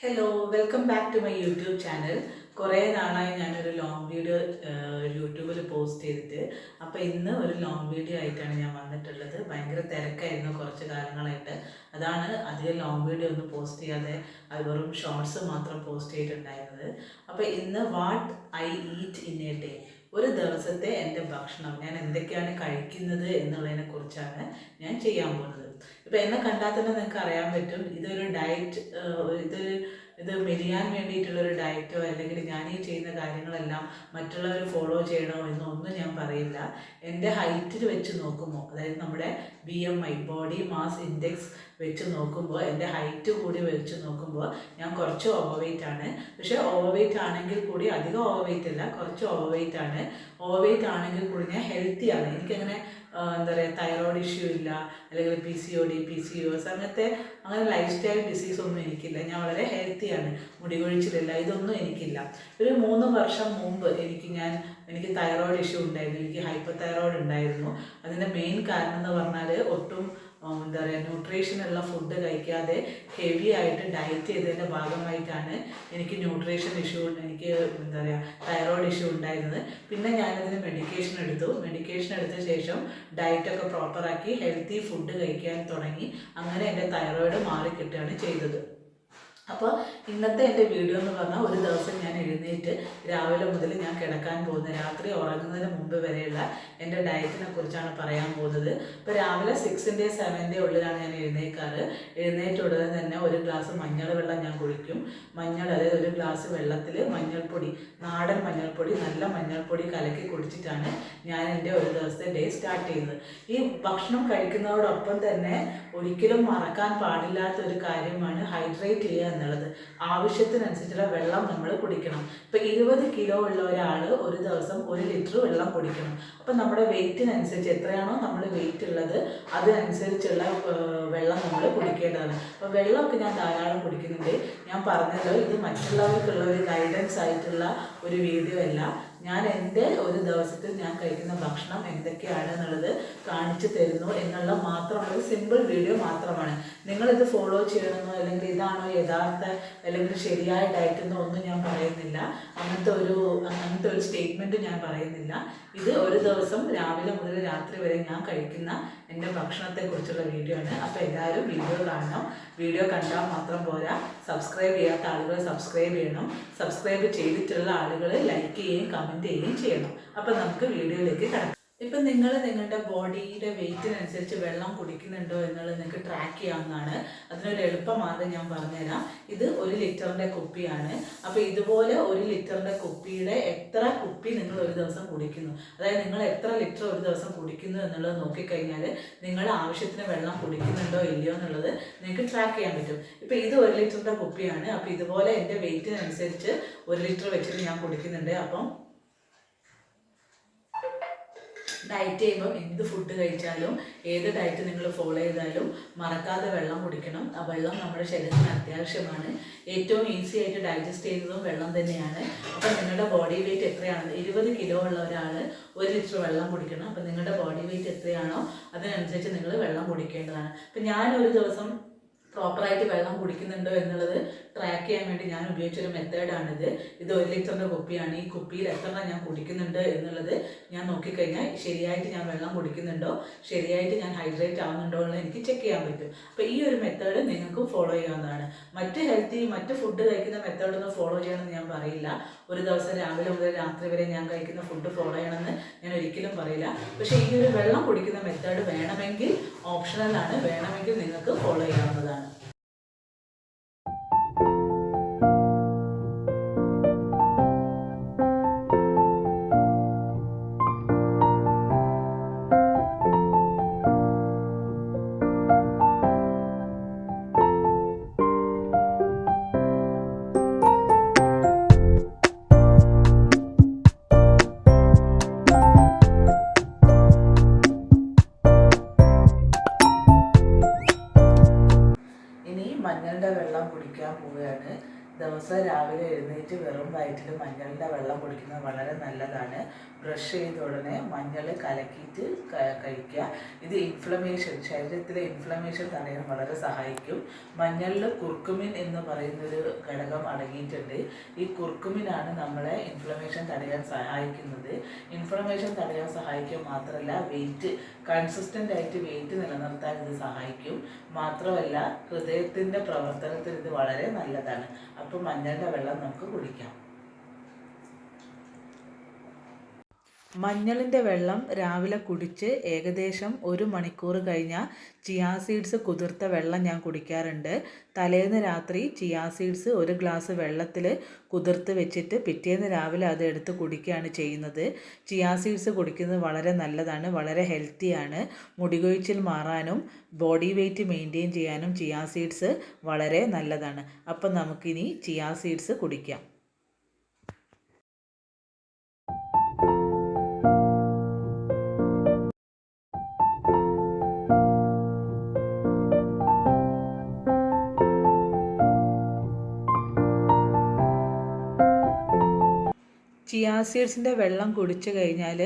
Hello welcome back to my YouTube channel. കുറേ നാളായി ഞാനൊരു ലോങ് വീഡിയോ യൂട്യൂബിൽ പോസ്റ്റ് ചെയ്തിട്ട്. അപ്പോൾ ഇന്ന് ഒരു ലോങ് വീഡിയോ ആയിട്ടാണ് ഞാൻ വന്നിട്ടുള്ളത്. ഭയങ്കര തിരക്കായിരുന്നു കുറച്ച് കാലങ്ങളായിട്ട്. അതാണ് അധികം ലോങ് വീഡിയോ ഒന്നും പോസ്റ്റ് ചെയ്യാതെ അത് വെറും ഷോർട്സ് മാത്രം പോസ്റ്റ് ചെയ്തിട്ടുണ്ടായിരുന്നത്. അപ്പോൾ ഇന്ന് what I eat in A day, ഒരു ദിവസത്തെ എൻ്റെ ഭക്ഷണം, ഞാൻ എന്തൊക്കെയാണ് കഴിക്കുന്നത് എന്നുള്ളതിനെ കുറിച്ചാണ് ഞാൻ ചെയ്യാൻ പോകുന്നത്. ഇപ്പം എന്നെ കണ്ടാൽ തന്നെ നിങ്ങൾക്ക് അറിയാൻ പറ്റും ഇതൊരു ഡയറ്റ്, ഇത് മെലിയാൻ വേണ്ടിയിട്ടുള്ളൊരു ഡയറ്റോ അല്ലെങ്കിൽ ഞാൻ ഈ ചെയ്യുന്ന കാര്യങ്ങളെല്ലാം മറ്റുള്ളവർ ഫോളോ ചെയ്യണോ എന്നൊന്നും ഞാൻ പറയില്ല. എൻ്റെ ഹൈറ്റിൽ വെച്ച് നോക്കുമ്പോൾ, അതായത് നമ്മുടെ BMI ബോഡി മാസ് ഇൻഡെക്സ് വെച്ച് നോക്കുമ്പോൾ, എൻ്റെ ഹൈറ്റ് കൂടി വെച്ച് നോക്കുമ്പോൾ ഞാൻ കുറച്ച് ഓവർ വെയ്റ്റ് ആണ്. പക്ഷേ ഓവർ വെയ്റ്റ് ആണെങ്കിൽ കൂടി അധികം ഓവർ വെയ്റ്റ് അല്ല, കുറച്ച് ഓവർ വെയ്റ്റ് ആണ്. ഓവർ വെയ്റ്റ് ആണെങ്കിൽ കൂടി ഞാൻ ഹെൽത്തിയാണ്. എനിക്കങ്ങനെ എന്താ പറയുക, തൈറോയ്ഡ് ഇഷ്യൂ ഇല്ല, അല്ലെങ്കിൽ PCOD PCOS അങ്ങനെ ലൈഫ് സ്റ്റൈൽ ഡിസീസ് ഒന്നും എനിക്കില്ല. ഞാൻ വളരെ ഹെൽത്തിയാണ്. മുടി കൊഴിച്ചിലില്ല, ഇതൊന്നും എനിക്കില്ല. ഒരു 3 വർഷം മുമ്പ് എനിക്ക് തൈറോയ്ഡ് ഇഷ്യൂ ഉണ്ടായിരുന്നു. എനിക്ക് ഹൈപ്പർ തൈറോയ്ഡ് ഉണ്ടായിരുന്നു. അതിൻ്റെ മെയിൻ കാരണം എന്ന് പറഞ്ഞാൽ ഒട്ടും എന്താ പറയുക, ന്യൂട്രീഷനുള്ള ഫുഡ് കഴിക്കാതെ ഹെവി ആയിട്ട് ഡയറ്റ് ചെയ്തതിൻ്റെ ഭാഗമായിട്ടാണ് എനിക്ക് എനിക്ക് എന്താ പറയുക തൈറോയ്ഡ് ഇഷ്യൂ ഉണ്ടായിരുന്നത്. പിന്നെ ഞാനതിന് മെഡിക്കേഷൻ എടുത്ത ശേഷം ഡയറ്റൊക്കെ പ്രോപ്പറാക്കി ഹെൽത്തി ഫുഡ് കഴിക്കാൻ തുടങ്ങി. അങ്ങനെ എൻ്റെ തൈറോയ്ഡ് മാറിക്കിട്ടുകയാണ് ചെയ്തത്. അപ്പോൾ ഇന്നത്തെ എൻ്റെ വീഡിയോ എന്ന് പറഞ്ഞാൽ, ഒരു ദിവസം ഞാൻ എഴുന്നേറ്റ് രാവിലെ മുതൽ ഞാൻ കിടക്കാൻ പോകുന്ന, രാത്രി ഉറങ്ങുന്നതിന് മുമ്പ് വരെയുള്ള എൻ്റെ ഡയറ്റിനെ കുറിച്ചാണ് പറയാൻ പോകുന്നത്. ഇപ്പോൾ രാവിലെ 6 7 ഉള്ളിലാണ് ഞാൻ എഴുന്നേൽക്കാറ്. എഴുന്നേറ്റ ഉടനെ തന്നെ ഒരു ഗ്ലാസ് മഞ്ഞൾ വെള്ളം ഞാൻ കുടിക്കും. അതായത് ഒരു ഗ്ലാസ് വെള്ളത്തിൽ മഞ്ഞൾപ്പൊടി, നാടൻ മഞ്ഞൾപ്പൊടി, നല്ല മഞ്ഞൾപ്പൊടി കലക്കി കുടിച്ചിട്ടാണ് ഞാൻ എൻ്റെ ഒരു ദിവസത്തെ ഡേ സ്റ്റാർട്ട് ചെയ്യുന്നത്. ഈ ഭക്ഷണം കഴിക്കുന്നതോടൊപ്പം തന്നെ ഒരിക്കലും മറക്കാൻ പാടില്ലാത്ത ഒരു കാര്യമാണ് ഹൈഡ്രേറ്റ് ചെയ്യുക എന്നുള്ളത്. ആവശ്യത്തിനനുസരിച്ചുള്ള വെള്ളം നമ്മൾ കുടിക്കണം. ഇപ്പം 20 കിലോ ഉള്ള ഒരാൾ ഒരു ദിവസം 1 ലിറ്റർ വെള്ളം കുടിക്കണം. അപ്പം നമ്മുടെ വെയിറ്റിനനുസരിച്ച്, എത്രയാണോ നമ്മൾ വെയിറ്റ് ഉള്ളത് അതിനനുസരിച്ചുള്ള വെള്ളം നമ്മൾ കുടിക്കേണ്ടതാണ്. അപ്പോൾ വെള്ളമൊക്കെ ഞാൻ ധാരാളം കുടിക്കുന്നുണ്ട്. ഞാൻ പറഞ്ഞല്ലോ, ഇത് മറ്റുള്ളവർക്കുള്ള ഒരു ഗൈഡൻസ് ആയിട്ടുള്ള ഒരു വീഡിയോ അല്ല. ഞാൻ എൻ്റെ ഒരു ദിവസത്തിൽ ഞാൻ കഴിക്കുന്ന ഭക്ഷണം എന്തൊക്കെയാണ് എന്നുള്ളത് കാണിച്ചു തരുന്നു എന്നുള്ള മാത്രമുള്ള ഒരു സിമ്പിൾ വീഡിയോ മാത്രമാണ്. നിങ്ങളിത് ഫോളോ ചെയ്യണമെന്നോ അല്ലെങ്കിൽ ഇതാണോ യഥാർത്ഥ അല്ലെങ്കിൽ ശരിയായ ഡയറ്റ് എന്നോ ഒന്നും ഞാൻ പറയുന്നില്ല. അങ്ങനത്തെ ഒരു സ്റ്റേറ്റ്മെൻറ്റ് ഞാൻ പറയുന്നില്ല. ഇത് ഒരു ദിവസം രാവിലെ മുതൽ രാത്രി വരെ ഞാൻ കഴിക്കുന്ന എൻ്റെ ഭക്ഷണത്തെക്കുറിച്ചുള്ള വീഡിയോ ആണ്. അപ്പോൾ എല്ലാവരും വീഡിയോ കാണണം. വീഡിയോ കണ്ടാൽ മാത്രം പോരാ, സബ്സ്ക്രൈബ് ചെയ്യാത്ത ആളുകൾ സബ്സ്ക്രൈബ് ചെയ്യണം. സബ്സ്ക്രൈബ് ചെയ്തിട്ടുള്ള ആളുകൾ ലൈക്ക് ചെയ്യുകയും കമൻറ്റ് ചെയ്യുകയും ചെയ്യണം. അപ്പോൾ നമുക്ക് വീഡിയോയിലേക്ക് കിടക്കാം. ഇപ്പം നിങ്ങളുടെ ബോഡിയുടെ വെയിറ്റിനനുസരിച്ച് വെള്ളം കുടിക്കുന്നുണ്ടോ എന്നുള്ളത് നിങ്ങൾക്ക് ട്രാക്ക് ചെയ്യാവുന്നതാണ്. അതിനൊരു എളുപ്പമാർഗ്ഗം ഞാൻ പറഞ്ഞുതരാം. ഇത് 1 ലിറ്ററിൻ്റെ കുപ്പിയാണ്. അപ്പോൾ ഇതുപോലെ 1 ലിറ്ററിൻ്റെ കുപ്പിയുടെ എത്ര കുപ്പി നിങ്ങൾ ഒരു ദിവസം കുടിക്കുന്നു, അതായത് നിങ്ങൾ എത്ര ലിറ്റർ ഒരു ദിവസം കുടിക്കുന്നു എന്നുള്ളത് നോക്കിക്കഴിഞ്ഞാൽ നിങ്ങൾ ആവശ്യത്തിന് വെള്ളം കുടിക്കുന്നുണ്ടോ ഇല്ലയോ എന്നുള്ളത് നിങ്ങൾക്ക് ട്രാക്ക് ചെയ്യാൻ പറ്റും. ഇപ്പോൾ ഇത് 1 ലിറ്ററിൻ്റെ കുപ്പിയാണ്. അപ്പോൾ ഇതുപോലെ എൻ്റെ വെയിറ്റിനനുസരിച്ച് 1 ലിറ്റർ വെച്ചിട്ട് ഞാൻ കുടിക്കുന്നുണ്ട്. അപ്പം ഡയറ്റ് ചെയ്യുമ്പം എന്ത് ഫുഡ് കഴിച്ചാലും ഏത് ഡയറ്റ് നിങ്ങൾ ഫോളോ ചെയ്താലും മറക്കാതെ വെള്ളം കുടിക്കണം. ആ വെള്ളം നമ്മുടെ ശരീരത്തിന് അത്യാവശ്യമാണ്. ഏറ്റവും ഈസി ആയിട്ട് ഡൈജസ്റ്റ് ചെയ്യുന്നതും വെള്ളം തന്നെയാണ്. അപ്പം നിങ്ങളുടെ ബോഡി വെയിറ്റ് എത്രയാണ്, 20 കിലോ ഉള്ള ഒരാൾ 1 ലിറ്റർ വെള്ളം കുടിക്കണം. അപ്പം നിങ്ങളുടെ ബോഡി വെയിറ്റ് എത്രയാണോ അതിനനുസരിച്ച് നിങ്ങൾ വെള്ളം കുടിക്കേണ്ടതാണ്. അപ്പം ഞാനൊരു ദിവസം പ്രോപ്പറായിട്ട് വെള്ളം കുടിക്കുന്നുണ്ടോ എന്നുള്ളത് ട്രാക്ക് ചെയ്യാൻ വേണ്ടി ഞാൻ ഉപയോഗിച്ചൊരു മെത്തേഡാണിത്. ഇത് 1 ലിറ്ററിൻ്റെ കുപ്പിയാണ്. ഈ കുപ്പിയിൽ എത്ര ഞാൻ കുടിക്കുന്നുണ്ട് എന്നുള്ളത് ഞാൻ നോക്കിക്കഴിഞ്ഞാൽ ശരിയായിട്ട് ഞാൻ വെള്ളം കുടിക്കുന്നുണ്ടോ, ശരിയായിട്ട് ഞാൻ ഹൈഡ്രേറ്റ് ആവുന്നുണ്ടോ എന്നുള്ളത് എനിക്ക് ചെക്ക് ചെയ്യാൻ പറ്റും. അപ്പോൾ ഈ ഒരു മെത്തേഡ് നിങ്ങൾക്ക് ഫോളോ ചെയ്യാവുന്നതാണ്. മറ്റ് ഫുഡ് കഴിക്കുന്ന മെത്തേഡൊന്നും ഫോളോ ചെയ്യണമെന്ന് ഞാൻ പറയില്ല. ഒരു ദിവസം രാവിലെ മുതൽ രാത്രി വരെ ഞാൻ കഴിക്കുന്ന ഫുഡ് ഫോളോ ചെയ്യണമെന്ന് ഞാൻ ഒരിക്കലും പറയില്ല. പക്ഷേ ഈ ഒരു വെള്ളം കുടിക്കുന്ന മെത്തേഡ് വേണമെങ്കിൽ ഓപ്ഷണലാണ്, വേണമെങ്കിൽ നിങ്ങൾക്ക് ഫോളോ ചെയ്യാവുന്നതാണ്. മഞ്ഞളുടെ വെള്ളം കുടിക്കാൻ പോവുകയാണ്. ദിവസം രാവിലെ എഴുന്നേറ്റ് വെറും വയറ്റിൽ മഞ്ഞളിൻ്റെ വെള്ളം കുടിക്കുന്നത് വളരെ നല്ലതാണ്. ബ്രഷ് ചെയ്ത ഉടനെ മഞ്ഞൾ കലക്കിയിട്ട് കഴിക്കുക. ഇത് ശരീരത്തിലെ ഇൻഫ്ലമേഷൻ തടയാൻ വളരെ സഹായിക്കും. മഞ്ഞളിൽ കുർക്കുമിൻ എന്ന് പറയുന്നൊരു ഘടകം അടങ്ങിയിട്ടുണ്ട്. ഈ കുർക്കുമിനാണ് നമ്മളെ ഇൻഫ്ലമേഷൻ തടയാൻ സഹായിക്കുന്നത്. ഇൻഫ്ലമേഷൻ തടയാൻ സഹായിക്കുക മാത്രമല്ല, കൺസിസ്റ്റൻ്റ് ആയിട്ട് വെയിറ്റ് നിലനിർത്താൻ ഇത് സഹായിക്കും. മാത്രമല്ല, ഹൃദയത്തിൻ്റെ പ്രവർത്തനത്തിന് ഇത് വളരെ നല്ലതാണ്. അപ്പോൾ മഞ്ഞളുടെ വെള്ളം നമുക്ക് കുടിക്കാം. മഞ്ഞളിൻ്റെ വെള്ളം രാവിലെ കുടിച്ച് ഏകദേശം 1 മണിക്കൂർ കഴിഞ്ഞാൽ ചിയാ സീഡ്സ് കുതിർത്ത വെള്ളം ഞാൻ കുടിക്കാറുണ്ട്. തലേന്ന് രാത്രി ചിയാ സീഡ്സ് 1 ഗ്ലാസ് വെള്ളത്തിൽ കുതിർത്ത് വെച്ചിട്ട് പിറ്റേന്ന് രാവിലെ അത് എടുത്ത് കുടിക്കുകയാണ് ചെയ്യുന്നത്. ചിയാ സീഡ്സ് കുടിക്കുന്നത് വളരെ നല്ലതാണ്, വളരെ ഹെൽത്തിയാണ്. മുടികൊഴിച്ചിൽ മാറാനും ബോഡി വെയ്റ്റ് മെയിൻറ്റെയിൻ ചെയ്യാനും ചിയാ സീഡ്സ് വളരെ നല്ലതാണ്. അപ്പം നമുക്കിനി ചിയാ സീഡ്സ് കുടിക്കാം. ചിയാ സീഡ്സിൻ്റെ വെള്ളം കുടിച്ചു കഴിഞ്ഞാൽ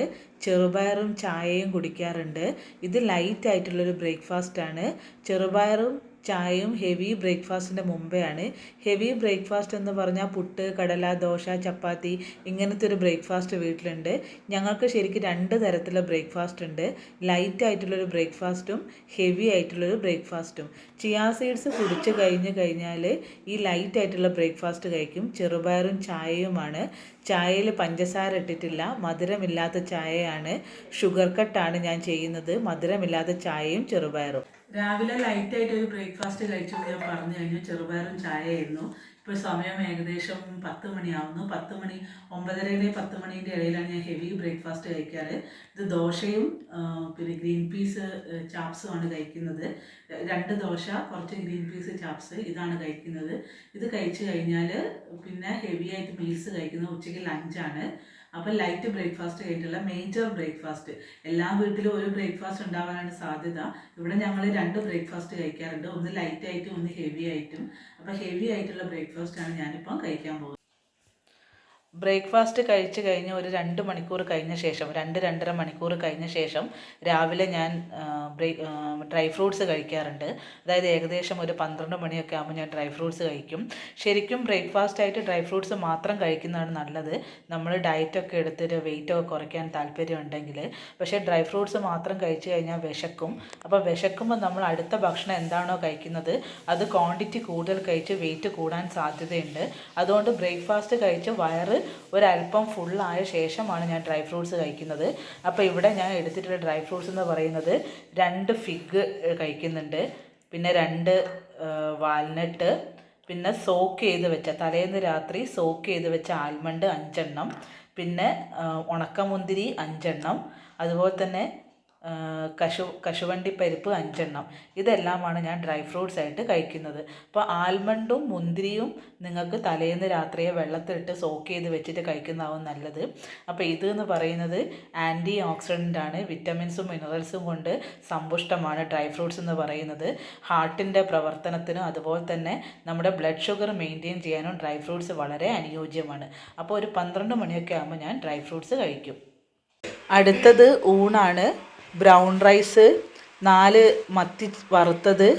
ചെറുപയറും ചായയും കുടിക്കാറുണ്ട്. ഇത് ലൈറ്റ് ആയിട്ടുള്ളൊരു ബ്രേക്ക്ഫാസ്റ്റാണ്. ചെറുപയറും ചായയും ഹെവി ബ്രേക്ക്ഫാസ്റ്റിൻ്റെ മുമ്പെയാണ്. ഹെവി ബ്രേക്ക്ഫാസ്റ്റ് എന്ന് പറഞ്ഞാൽ പുട്ട്, കടല, ദോശ, ചപ്പാത്തി ഇങ്ങനത്തെ ഒരു ബ്രേക്ക്ഫാസ്റ്റ് വീട്ടിലുണ്ട്. ഞങ്ങൾക്ക് ശരിക്കും 2 തരത്തിലുള്ള ബ്രേക്ക്ഫാസ്റ്റ് ഉണ്ട്. ലൈറ്റ് ആയിട്ടുള്ളൊരു ബ്രേക്ക്ഫാസ്റ്റും ഹെവി ആയിട്ടുള്ളൊരു ബ്രേക്ക്ഫാസ്റ്റും. ചിയാ സീഡ്സ് കുടിച്ച് കഴിഞ്ഞാൽ ഈ ലൈറ്റ് ആയിട്ടുള്ള ബ്രേക്ക്ഫാസ്റ്റ് കഴിക്കും. ചെറുപയറും ചായയുമാണ്. ചായയിൽ പഞ്ചസാര ഇട്ടിട്ടില്ല, മധുരമില്ലാത്ത ചായയാണ്. ഷുഗർ കട്ടാണ് ഞാൻ ചെയ്യുന്നത്. മധുരമില്ലാത്ത ചായയും ചെറുപയറും. രാവിലെ ലൈറ്റായിട്ട് ഒരു ബ്രേക്ക്ഫാസ്റ്റ് കഴിച്ചു ഞാൻ പറഞ്ഞു കഴിഞ്ഞു. ചെറുപയറും ചായയായിരുന്നു. ഇപ്പോൾ സമയം ഏകദേശം 10 മണിയാവുന്നു. 9:30 10 മണീൻ്റെ ഇടയിലാണ് ഞാൻ ഹെവി ബ്രേക്ക്ഫാസ്റ്റ് കഴിക്കാറ്. ഇത് ദോശയും പിന്നെ ഗ്രീൻ പീസ് ചാപ്സുമാണ് കഴിക്കുന്നത്. 2 ദോശ, കുറച്ച് ഗ്രീൻ പീസ് ചാപ്സ്, ഇതാണ് കഴിക്കുന്നത്. ഇത് കഴിച്ചു കഴിഞ്ഞാൽ പിന്നെ ഹെവി ആയിട്ട് മീൽസ് കഴിക്കുന്നത് ഉച്ചയ്ക്ക് ലഞ്ചാണ്. അപ്പം ലൈറ്റ് ബ്രേക്ക്ഫാസ്റ്റ് കഴിഞ്ഞിട്ടുള്ള മേജർ ബ്രേക്ക്ഫാസ്റ്റ്. എല്ലാ വീട്ടിലും ഒരു ബ്രേക്ക്ഫാസ്റ്റ് ഉണ്ടാവാനാണ് സാധ്യത. ഇവിടെ ഞങ്ങൾ 2 ബ്രേക്ക്ഫാസ്റ്റ് കഴിക്കാറുണ്ട്. ഒന്ന് ലൈറ്റ് ആയിട്ടും ഒന്ന് ഹെവി ആയിട്ടും. അപ്പോൾ ഹെവി ആയിട്ടുള്ള ബ്രേക്ക്ഫാസ്റ്റാണ് ഞാനിപ്പം കഴിക്കാൻ പോകുന്നത്. ബ്രേക്ക്ഫാസ്റ്റ് കഴിച്ച് കഴിഞ്ഞ് ഒരു 2 മണിക്കൂർ കഴിഞ്ഞ ശേഷം 2-2.5 മണിക്കൂർ കഴിഞ്ഞ ശേഷം രാവിലെ ഞാൻ ഡ്രൈ ഫ്രൂട്ട്സ് കഴിക്കാറുണ്ട്. അതായത് ഏകദേശം ഒരു 12 മണിയൊക്കെ ആകുമ്പോൾ ഞാൻ ഡ്രൈ ഫ്രൂട്ട്സ് കഴിക്കും. ശരിക്കും ബ്രേക്ക്ഫാസ്റ്റായിട്ട് ഡ്രൈ ഫ്രൂട്ട്സ് മാത്രം കഴിക്കുന്നതാണ് നല്ലത്, നമ്മൾ ഡയറ്റൊക്കെ എടുത്തിട്ട് വെയിറ്റൊക്കെ കുറയ്ക്കാൻ താല്പര്യമുണ്ടെങ്കിൽ. പക്ഷേ ഡ്രൈ ഫ്രൂട്ട്സ് മാത്രം കഴിച്ച് കഴിഞ്ഞാൽ വിശക്കും. അപ്പോൾ വിശക്കുമ്പോൾ നമ്മൾ അടുത്ത ഭക്ഷണം എന്താണോ കഴിക്കുന്നത് അത് ക്വാണ്ടിറ്റി കൂടുതൽ കഴിച്ച് വെയിറ്റ് കൂടാൻ സാധ്യതയുണ്ട്. അതുകൊണ്ട് ബ്രേക്ക്ഫാസ്റ്റ് കഴിച്ച് വയറ് ഒരല്പം ഫുള്ളായ ശേഷമാണ് ഞാൻ ഡ്രൈ ഫ്രൂട്ട്സ് കഴിക്കുന്നത്. അപ്പോൾ ഇവിടെ ഞാൻ എടുത്തിട്ടുള്ള ഡ്രൈ ഫ്രൂട്ട്സ് എന്ന് പറയുന്നത് 2 ഫിഗ് കഴിക്കുന്നുണ്ട്, പിന്നെ 2 വാൽനട്ട്, പിന്നെ സോക്ക് ചെയ്ത് വെച്ച തലേന്ന് രാത്രി സോക്ക് ചെയ്ത് വെച്ച ആൽമണ്ട് 5 എണ്ണം, പിന്നെ ഉണക്കമുന്തിരി 5 എണ്ണം, അതുപോലെ തന്നെ കശുവണ്ടി പരിപ്പ് 5 എണ്ണം. ഇതെല്ലാമാണ് ഞാൻ ഡ്രൈ ഫ്രൂട്ട്സ് ആയിട്ട് കഴിക്കുന്നത്. അപ്പോൾ ആൽമണ്ടും മുന്തിരിയും നിങ്ങൾക്ക് തലേന്ന് രാത്രിയെ വെള്ളത്തിലിട്ട് സോക്ക് ചെയ്ത് വെച്ചിട്ട് കഴിക്കുന്നതാവും നല്ലത്. അപ്പോൾ ഇതെന്ന് പറയുന്നത് ആൻറ്റി ഓക്സിഡൻ്റ് ആണ്, വിറ്റമിൻസും മിനറൽസും കൊണ്ട് സമ്പുഷ്ടമാണ് ഡ്രൈ ഫ്രൂട്ട്സ് എന്ന് പറയുന്നത്. ഹാർട്ടിൻ്റെ പ്രവർത്തനത്തിനും അതുപോലെ തന്നെ നമ്മുടെ ബ്ലഡ് ഷുഗർ മെയിൻറ്റെയിൻ ചെയ്യാനും ഡ്രൈ ഫ്രൂട്ട്സ് വളരെ അനുയോജ്യമാണ്. അപ്പോൾ ഒരു 12 മണിയൊക്കെ ആകുമ്പോൾ ഞാൻ ഡ്രൈ ഫ്രൂട്ട്സ് കഴിക്കും. അടുത്തത് ഊണാണ്. ബ്രൗൺ റൈസ്, 4 മത്തി വറുത്തത്,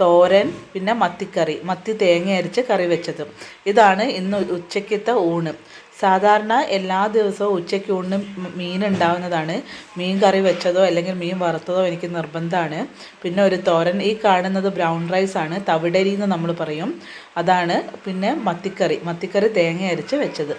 തോരൻ, പിന്നെ മത്തിക്കറി, മത്തി തേങ്ങ അരച്ച് കറി വെച്ചത്. ഇതാണ് ഇന്ന് ഉച്ചയ്ക്കത്തെ ഊണ്. സാധാരണ എല്ലാ ദിവസവും ഉച്ചയ്ക്ക് ഊണിന് മീൻ ഉണ്ടാവുന്നതാണ്. മീൻ കറി വെച്ചതോ അല്ലെങ്കിൽ മീൻ വറുത്തതോ എനിക്ക് നിർബന്ധമാണ്. പിന്നെ ഒരു തോരൻ. ഈ കാണുന്നത് ബ്രൗൺ റൈസാണ്, തവിടരി എന്ന് നമ്മൾ പറയും, അതാണ്. പിന്നെ മത്തിക്കറി തേങ്ങ അരച്ച് വെച്ചത്.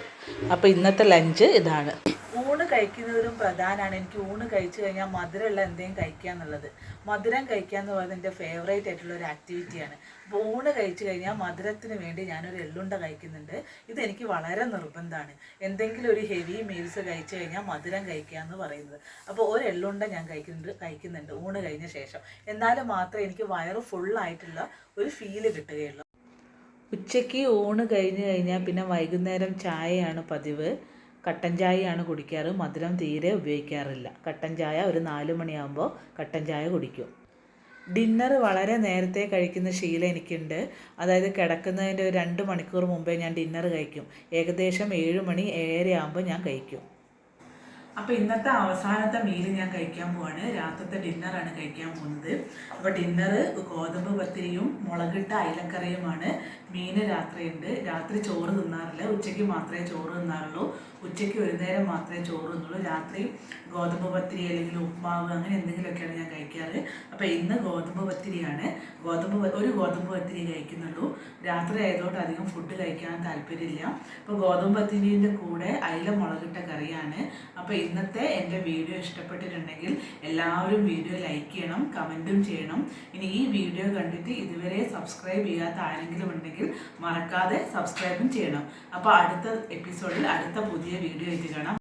അപ്പോൾ ഇന്നത്തെ ലഞ്ച് ഇതാണ്. ഊണ് കഴിക്കുന്നതിലും പ്രധാനമാണ് എനിക്ക് ഊണ് കഴിച്ചു കഴിഞ്ഞാൽ മധുരമുള്ള എന്തെങ്കിലും കഴിക്കുക എന്നുള്ളത്. മധുരം കഴിക്കുക എന്ന് പറയുന്നത് എൻ്റെ ഫേവറേറ്റ് ആയിട്ടുള്ള ഒരു ആക്ടിവിറ്റിയാണ്. അപ്പോൾ ഊണ് കഴിച്ചു കഴിഞ്ഞാൽ മധുരത്തിന് വേണ്ടി ഞാനൊരു എള്ളുണ്ട കഴിക്കുന്നുണ്ട്. ഇതെനിക്ക് വളരെ നിർബന്ധമാണ്. എന്തെങ്കിലും ഒരു ഹെവി മീൽസ് കഴിച്ചു കഴിഞ്ഞാൽ മധുരം കഴിക്കുക എന്ന് പറയുന്നത്. അപ്പോൾ ഒരു എള്ളുണ്ട ഞാൻ കഴിക്കുന്നുണ്ട് ഊണ് കഴിഞ്ഞ ശേഷം. എന്നാലും മാത്രമേ എനിക്ക് വയറ് ഫുള്ളായിട്ടുള്ള ഒരു ഫീല് കിട്ടുകയുള്ളൂ. ഉച്ചയ്ക്ക് ഊണ് കഴിഞ്ഞ് കഴിഞ്ഞാൽ പിന്നെ വൈകുന്നേരം ചായയാണ് പതിവ്. കട്ടൻ ചായയാണ് കുടിക്കാറ്. മധുരം തീരെ ഉപയോഗിക്കാറില്ല. കട്ടൻ ചായ ഒരു 4 മണിയാകുമ്പോൾ കട്ടൻ ചായ കുടിക്കും. ഡിന്നർ വളരെ നേരത്തെ കഴിക്കുന്ന ശീലം എനിക്കുണ്ട്. അതായത് കിടക്കുന്നതിൻ്റെ ഒരു 2 മണിക്കൂർ മുമ്പേ ഞാൻ ഡിന്നർ കഴിക്കും. ഏകദേശം 7 മണി 7:30 ആകുമ്പോൾ ഞാൻ കഴിക്കും. അപ്പോൾ ഇന്നത്തെ അവസാനത്തെ മീൽ ഞാൻ കഴിക്കാൻ പോവാണ്. രാത്രിത്തെ ഡിന്നറാണ് കഴിക്കാൻ പോകുന്നത്. അപ്പോൾ ഡിന്നർ ഗോതമ്പ് പത്തിരിയും മുളകിട്ട അയിലക്കറിയുമാണ്. മീൻ രാത്രിയുണ്ട്. രാത്രി ചോറ് തിന്നാറില്ല, ഉച്ചയ്ക്ക് മാത്രമേ ചോറ് തിന്നാറുള്ളൂ. ഉച്ചയ്ക്ക് ഒരു നേരം മാത്രമേ ചോറ് തിന്നുള്ളൂ. രാത്രി ഗോതമ്പ് പത്തിരി അല്ലെങ്കിൽ ഉപ്മാവ് അങ്ങനെ എന്തെങ്കിലുമൊക്കെയാണ് ഞാൻ കഴിക്കാറ്. അപ്പോൾ ഇന്ന് ഗോതമ്പ് പത്തിരിയാണ്. ഒരു ഗോതമ്പ് പത്തിരി കഴിക്കുന്നുള്ളൂ. രാത്രി ആയതുകൊണ്ട് അധികം ഫുഡ് കഴിക്കാൻ താല്പര്യമില്ല. അപ്പോൾ ഗോതമ്പ് പത്തിരീൻ്റെ കൂടെ അയില മുളകിട്ട കറിയാണ്. അപ്പോൾ ഇന്നത്തെ എൻ്റെ വീഡിയോ ഇഷ്ടപ്പെട്ടിട്ടുണ്ടെങ്കിൽ എല്ലാവരും വീഡിയോ ലൈക്ക് ചെയ്യണം, കമൻറ്റും ചെയ്യണം. ഇനി ഈ വീഡിയോ കണ്ടിട്ട് ഇതുവരെ സബ്സ്ക്രൈബ് ചെയ്യാത്ത ആരെങ്കിലും ഉണ്ടെങ്കിൽ മറക്കാതെ സബ്സ്ക്രൈബും ചെയ്യണം. അപ്പോൾ അടുത്ത എപ്പിസോഡിൽ അടുത്ത പുതിയ വീഡിയോ ആയിട്ട് കാണാം.